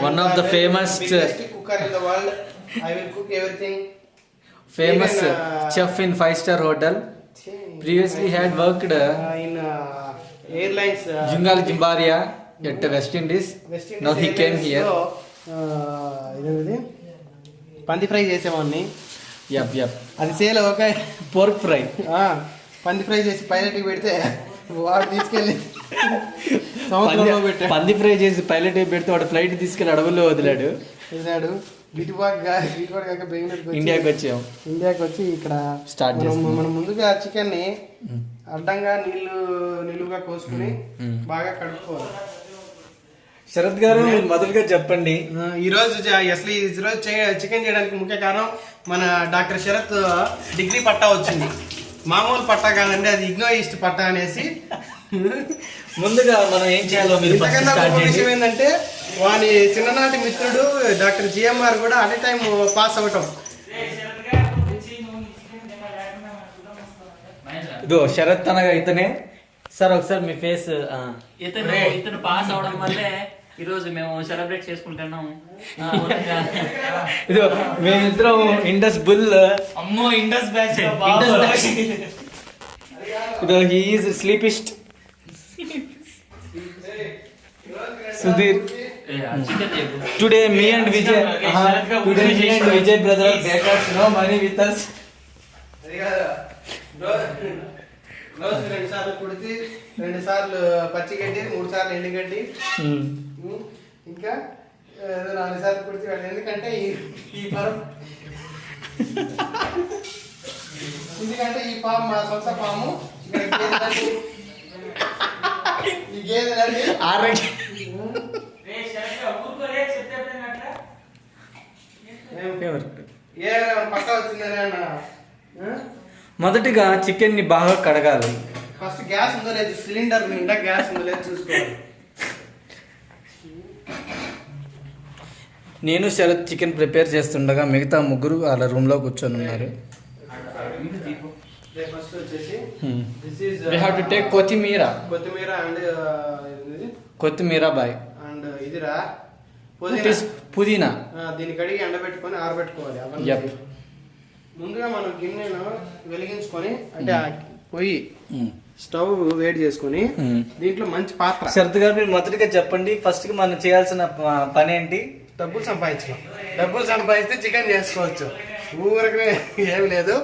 one of the famous cooker in the world. I will cook everything. Famous Even, chef in 5-star hotel. Previously had worked in airlines. Jungal Jimbaria at West Indies. Now he came here. ఇదేంటి పంది fry చేసేవాడిని. Yep. అది sale ఒక Pork fry. పంది fry చేసి పైలట్కి పెడితే వాడు తీసుకెళ్ళి సముద్రంలో పెట్టాడు. పంది ఫ్రై చేసి పైలట్ పెడితే వాడు ఫ్లైట్ తీసుకెళ్ళి అడవుల్లో వదిలాడు. ఇండియాకి వచ్చి ఇక్కడ స్టార్ట్ మనం ముందుగా చికెన్ ని అడ్డంగా నిలువుగా కోసుకుని బాగా కడుక్కోవాలి. శరత్ గారు మొదలుగా చెప్పండి. ఈ రోజు చికెన్ చేయడానికి ముఖ్య కారణం మన డాక్టర్ శరత్ డిగ్రీ పట్టా వచ్చింది. మామూలు పట్టా కాదండి, అది ఇగ్నోయిస్ట్ పట్టా అనేసి. ముందుగా మనం ఏం చేయాలో విషయం ఏంటంటే వాని చిన్ననాటి మిత్రుడు డాక్టర్ జిఎంఆర్ కూడా అట్ టైం పాస్ అవటం. ఇదో శరత్ అనగా ఇతనే. సార్ ఒకసారి మీ ఫేస్. ఇతను పాస్ అవడం వల్లే ఈ రోజు మేము సెలబ్రేట్ చేసుకుంటున్నాం. ఇదో మేమిద్దరం ఇండస్ బుల్. అమ్మో ఇండస్ బ్యాచ్. ఇదో he is sleepiest. Sudheer. Today me and Vijay brother bakers, no money with us. రోజు 2 సార్లు కుడితి, 2 సార్లు పచ్చిగడ్డి, 3 సార్లు ఎండుగడ్డి, ఇంకా 4 సార్లు కుడితి. ఎందుకంటే ఈ పాము మా సొంత పాము. ఈ గేదెలండి పక్క వచ్చిందని అన్న. మొదటిగా చికెన్ ని బాగా కడగాలి. ఫస్ట్ గ్యాస్ ఉందో లేదు, సిలిండర్ నిండా గ్యాస్ ఉందో లేదు చూసుకోవాలి. నేను శరత్ చికెన్ ప్రిపేర్ చేస్తుండగా మిగతా ముగ్గురు వాళ్ళ రూమ్ లో కూర్చొని ఉన్నారు. ఫస్ట్ వచ్చేసి we have to take కొత్తిమీర అండ్ కొత్తిమీర బాయ్ అండ్ ఇదిరా పుదీనా. దీన్ని కడిగి ఎండబెట్టుకొని ఆరబెట్టుకోవాలి. ముందుగా మనం గిన్నెను వెలిగించుకొని అంటే పొయ్యి స్టవ్ వేడి చేసుకొని దీంట్లో మంచి పాత్ర. శరత్ గారు మీరు మొదటిగా చెప్పండి, ఫస్ట్ మనం చేయాల్సిన పని ఏంటి? డబ్బులు సంపాదించడం. డబ్బులు సంపాదిస్తే చికెన్ చేసుకోవచ్చు. ఊరికనే ఏమి లేదు.